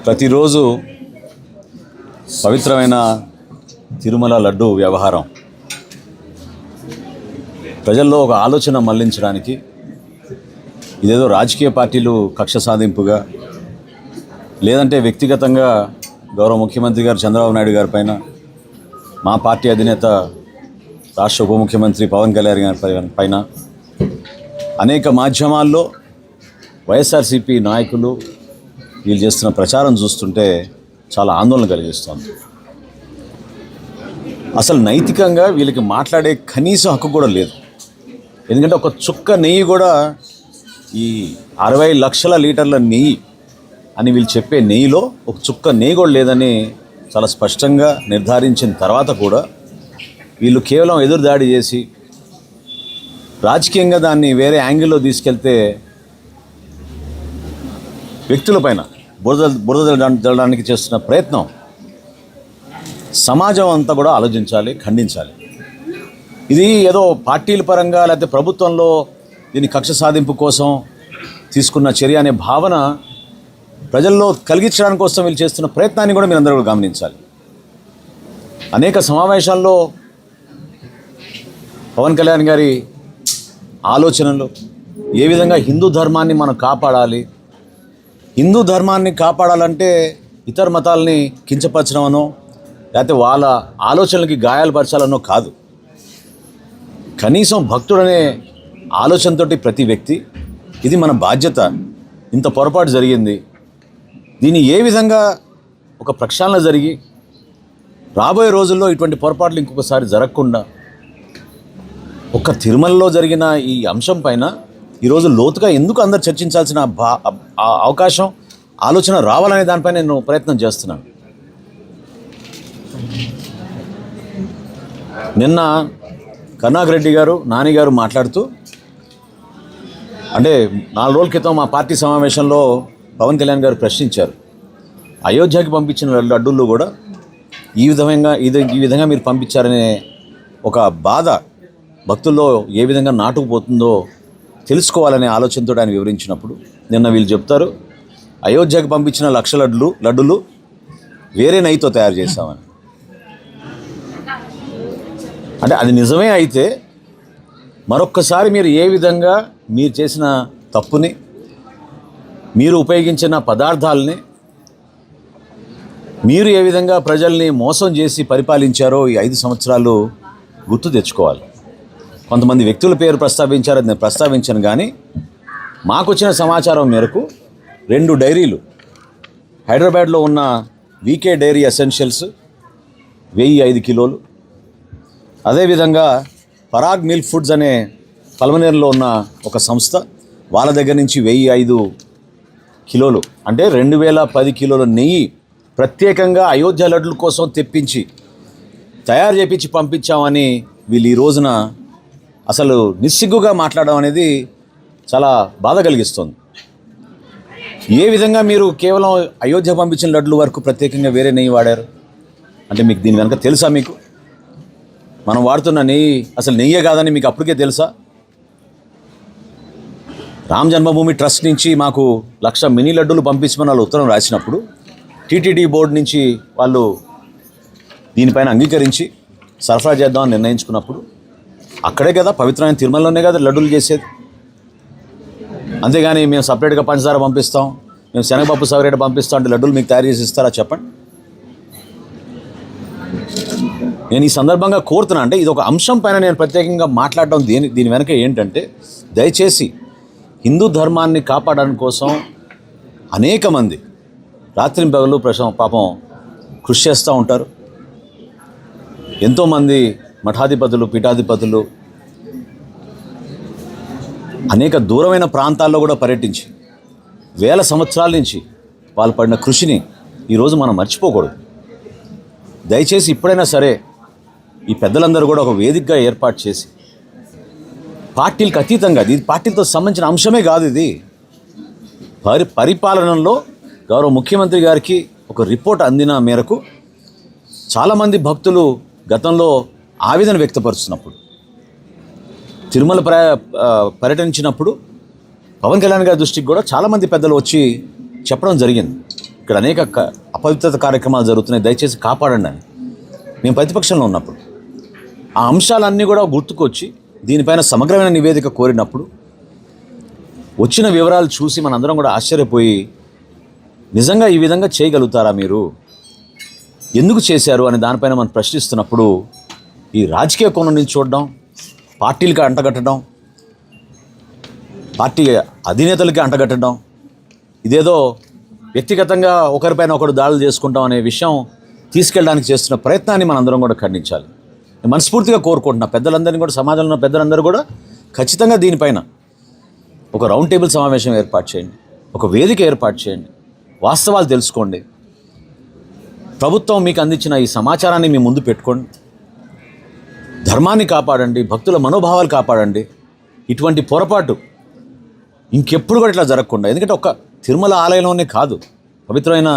ప్రతిరోజు పవిత్రమైన తిరుమల లడ్డు వ్యవహారం ప్రజల్లో ఒక ఆలోచన మళ్లించడానికి ఇదేదో రాజకీయ పార్టీలు కక్ష సాధింపుగా లేదంటే వ్యక్తిగతంగా గౌరవ ముఖ్యమంత్రి గారు చంద్రబాబు నాయుడు గారి పైన మా పార్టీ అధినేత రాష్ట్ర ఉప ముఖ్యమంత్రి పవన్ కళ్యాణ్ గారి పైన అనేక మాధ్యమాల్లో వైఎస్ఆర్సీపీ నాయకులు వీళ్ళు చేస్తున్న ప్రచారం చూస్తుంటే చాలా ఆందోళన కలిగిస్తుంది. అసలు నైతికంగా వీళ్ళకి మాట్లాడే కనీస హక్కు కూడా లేదు. ఎందుకంటే ఒక చుక్క నెయ్యి కూడా ఈ 60 లక్షల లీటర్ల నెయ్యి అని వీళ్ళు చెప్పే నెయ్యిలో ఒక చుక్క నెయ్యి కూడా లేదని చాలా స్పష్టంగా నిర్ధారించిన తర్వాత కూడా వీళ్ళు కేవలం ఎదురుదాడి చేసి రాజకీయంగా దాన్ని వేరే యాంగిల్లో తీసుకెళ్తే వ్యక్తులపైన బురద జల్లడానికి చేస్తున్న ప్రయత్నం సమాజం అంతా కూడా ఆలోచించాలి, ఖండించాలి. ఇది ఏదో పార్టీల పరంగా లేకపోతే ప్రభుత్వంలో దీని కక్ష సాధింపు కోసం తీసుకున్న చర్య అనే భావన ప్రజల్లో కలిగించడానికి కోసం వీళ్ళు చేస్తున్న ప్రయత్నాన్ని కూడా మీరందరూ కూడా గమనించాలి. అనేక సమావేశాల్లో పవన్ కళ్యాణ్ గారి ఆలోచనలు ఏ విధంగా హిందూ ధర్మాన్ని మనం కాపాడాలి, హిందూ ధర్మాన్ని కాపాడాలంటే ఇతర మతాలని కించపరచడమనో లేకపోతే వాళ్ళ ఆలోచనలకి గాయాలుపరచాలనో కాదు. కనీసం భక్తుడనే ఆలోచనతోటి ప్రతి వ్యక్తి ఇది మన బాధ్యత, ఇంత పొరపాటు జరిగింది, దీన్ని ఏ విధంగా ఒక ప్రక్షాళన జరిగి రాబోయే రోజుల్లో ఇటువంటి పొరపాట్లు ఇంకొకసారి జరగకుండా ఒక్క తిరుమలలో జరిగిన ఈ అంశం పైన ఈరోజు లోతుగా ఎందుకు అందరు చర్చించాల్సిన అవకాశం ఆలోచన రావాలనే దానిపై నేను ప్రయత్నం చేస్తున్నాను. నిన్న కరుణాకరెడ్డి గారు నాని గారు మాట్లాడుతూ అంటే 4 రోజుల క్రితం మా పార్టీ సమావేశంలో పవన్ కళ్యాణ్ గారు ప్రశ్నించారు, అయోధ్యకి పంపించిన లడ్డూళ్ళు కూడా ఈ విధంగా మీరు పంపించారనే ఒక బాధ భక్తుల్లో ఏ విధంగా నాటుకుపోతుందో తెలుసుకోవాలనే ఆలోచనతో ఆయన వివరించినప్పుడు నిన్న వీళ్ళు చెప్తారు అయోధ్యకు పంపించిన 1,00,000 లడ్డులు వేరే నెయ్యితో తయారు చేస్తామని. అంటే అది నిజమే అయితే మరొక్కసారి మీరు ఏ విధంగా మీరు చేసిన తప్పుని, మీరు ఉపయోగించిన పదార్థాలని, మీరు ఏ విధంగా ప్రజల్ని మోసం చేసి పరిపాలించారో ఈ 5 సంవత్సరాలు గుర్తు తెచ్చుకోవాలి. కొంతమంది వ్యక్తుల పేరు ప్రస్తావించారు, అది నేను ప్రస్తావించాను. కానీ మాకు వచ్చిన సమాచారం మేరకు 2 డైరీలు హైదరాబాద్లో ఉన్న వీకే డైరీ ఎసెన్షియల్స్ 1005 కిలోలు, అదేవిధంగా పరాగ్ మిల్క్ ఫుడ్స్ అనే పల్మనేరులో ఉన్న ఒక సంస్థ వాళ్ళ దగ్గర నుంచి 1005 కిలోలు అంటే 2010 కిలోల నెయ్యి ప్రత్యేకంగా అయోధ్య లడ్డుల కోసం తెప్పించి తయారు చేపించి పంపించామని వీళ్ళు ఈ రోజున అసలు నిస్సిగ్గుగా మాట్లాడడం అనేది చాలా బాధ కలిగిస్తుంది. ఏ విధంగా మీరు కేవలం అయోధ్య పంపించిన లడ్లు వరకు ప్రత్యేకంగా వేరే నెయ్యి వాడారు అంటే మీకు దీని వెనక తెలుసా? మీకు మనం వాడుతున్న నెయ్యి అసలు నెయ్యే కాదని మీకు అప్పటికే తెలుసా? రామ్ జన్మభూమి ట్రస్ట్ నుంచి మాకు 1,00,000 మినీ లడ్డూలు పంపించమని వాళ్ళు ఉత్తరం రాసినప్పుడు టీటీడీ బోర్డు నుంచి వాళ్ళు దీనిపైన అంగీకరించి సరఫరా చేద్దామని నిర్ణయించుకున్నప్పుడు అక్కడే కదా పవిత్రమైన తిరుమలలోనే కదా లడ్డూలు చేసేది. అంతేగాని మేము సపరేట్గా పంచదార పంపిస్తాం, మేము శనగపప్పు సపరేట్ పంపిస్తాం అంటే లడ్డూలు మీకు తయారు చేసి ఇస్తారా చెప్పండి. నేను ఈ సందర్భంగా కోరుతున్నా, అంటే ఇది ఒక అంశం పైన నేను ప్రత్యేకంగా మాట్లాడడం దీని వెనక ఏంటంటే దయచేసి హిందూ ధర్మాన్ని కాపాడడం కోసం అనేక మంది రాత్రింపగలు పాపం కృషి చేస్తూ ఉంటారు. ఎంతోమంది మఠాధిపతులు, పీఠాధిపతులు అనేక దూరమైన ప్రాంతాల్లో కూడా పర్యటించి వేల సంవత్సరాల నుంచి వాళ్ళు పడిన కృషిని ఈరోజు మనం మర్చిపోకూడదు. దయచేసి ఇప్పుడైనా సరే ఈ పెద్దలందరూ కూడా ఒక వేదికగా ఏర్పాటు చేసి పార్టీలకు అతీతంగా, ఇది పార్టీలతో సంబంధించిన అంశమే కాదు, ఇది పరిపాలనలో గౌరవ ముఖ్యమంత్రి గారికి ఒక రిపోర్ట్ అందిన మేరకు చాలామంది భక్తులు గతంలో ఆవేదన వ్యక్తపరుస్తున్నప్పుడు తిరుమల పర్యటించినప్పుడు పవన్ కళ్యాణ్ గారి దృష్టికి కూడా చాలామంది పెద్దలు వచ్చి చెప్పడం జరిగింది. ఇక్కడ అనేక అపవిత్రత కార్యక్రమాలు జరుగుతున్నాయి, దయచేసి కాపాడండి అని మేము ప్రతిపక్షంలో ఉన్నప్పుడు ఆ అంశాలన్నీ కూడా గుర్తుకొచ్చి దీనిపైన సమగ్రమైన నివేదిక కోరినప్పుడు వచ్చిన వివరాలు చూసి మనందరం కూడా ఆశ్చర్యపోయి నిజంగా ఈ విధంగా చేయగలుగుతారా మీరు, ఎందుకు చేశారు అని దానిపైన మనం ప్రశ్నిస్తున్నప్పుడు ఈ రాజకీయ కోణం నుంచి చూడడం, పార్టీలకి అంటగట్టడం, పార్టీ అధినేతలకి అంటగట్టడం, ఇదేదో వ్యక్తిగతంగా ఒకరిపైన ఒకరు దాడులు చేసుకుంటాం అనే విషయం తీసుకెళ్ళడానికి చేస్తున్న ప్రయత్నాన్ని మనందరం కూడా ఖండించాలి. నేను మనస్ఫూర్తిగా కోరుకుంటున్నా పెద్దలందరినీ కూడా, సమాజంలో ఉన్న పెద్దలందరూ కూడా ఖచ్చితంగా దీనిపైన ఒక రౌండ్ టేబుల్ సమావేశం ఏర్పాటు చేయండి, ఒక వేదిక ఏర్పాటు చేయండి, వాస్తవాలు తెలుసుకోండి, ప్రభుత్వం మీకు అందించిన ఈ సమాచారాన్ని మీ ముందు పెట్టుకోండి, ధర్మాన్ని కాపాడండి, భక్తుల మనోభావాలు కాపాడండి. ఇటువంటి పొరపాటు ఇంకెప్పుడు కూడా ఇట్లా జరగకుండా, ఎందుకంటే ఒక తిరుమల ఆలయంలోనే కాదు, పవిత్రమైన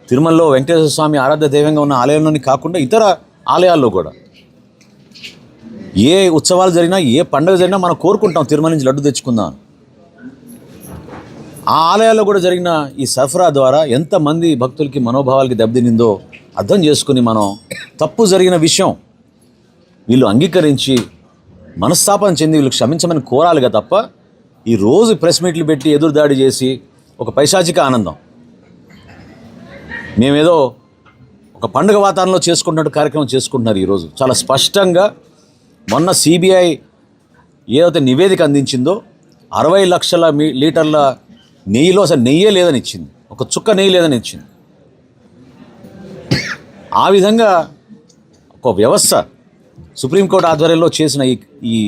తిరుమలలో వెంకటేశ్వర స్వామి ఆరాధ్య దైవంగా ఉన్న ఆలయంలోనే కాకుండా ఇతర ఆలయాల్లో కూడా ఏ ఉత్సవాలు జరిగినా, ఏ పండుగ జరిగినా మనం కోరుకుంటాం తిరుమల నుంచి లడ్డు తెచ్చుకుందాం. ఆ ఆలయాల్లో కూడా జరిగిన ఈ సరఫరా ద్వారా ఎంతమంది భక్తులకి మనోభావాలకి దెబ్బతినిందో అర్థం చేసుకుని మనం తప్పు జరిగిన విషయం వీళ్ళు అంగీకరించి మనస్తాపం చెంది వీళ్ళు క్షమించమని కోరాలిగా తప్ప ఈ రోజు ప్రెస్ మీట్లు పెట్టి ఎదురుదాడి చేసి ఒక పైశాచిక ఆనందం, మేమేదో ఒక పండుగ వాతావరణంలో చేసుకుంటున్నట్టు కార్యక్రమం చేసుకుంటున్నారు. ఈరోజు చాలా స్పష్టంగా మొన్న సిబిఐ ఏదైతే నివేదిక అందించిందో 60 లక్షల లీటర్ల నెయ్యిలో అసలు నెయ్యే లేదని ఇచ్చింది, ఒక చుక్క నెయ్యి లేదని ఇచ్చింది. ఆ విధంగా ఒక వ్యవస్థ సుప్రీంకోర్టు ఆధ్వర్యంలో చేసిన ఈ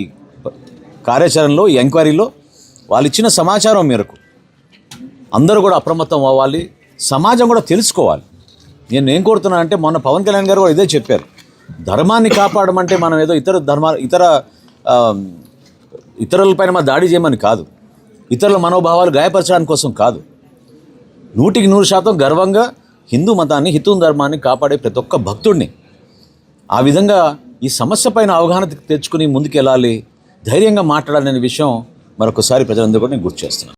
కార్యాచరణలో, ఈ ఎంక్వైరీలో వాళ్ళు ఇచ్చిన సమాచారం మేరకు అందరూ కూడా అప్రమత్తం అవ్వాలి, సమాజం కూడా తెలుసుకోవాలి. నేను ఏం కోరుతున్నాను అంటే, మొన్న పవన్ కళ్యాణ్ గారు కూడా ఇదే చెప్పారు, ధర్మాన్ని కాపాడమంటే మనం ఏదో ఇతరులపైన మా దాడి చేయమని కాదు, ఇతరుల మనోభావాలు గాయపరచడానికి కోసం కాదు, 100% గర్వంగా హిందూ మతాన్ని, హిందూ ధర్మాన్ని కాపాడే ప్రతి ఒక్క భక్తుడిని ఆ విధంగా ఈ సమస్య పైన అవగాహన తెచ్చుకుని ముందుకు వెళ్ళాలి, ధైర్యంగా మాట్లాడాలనే విషయం మరొకసారి ప్రజలందరూ కూడా నేను గుర్తు చేస్తున్నాను.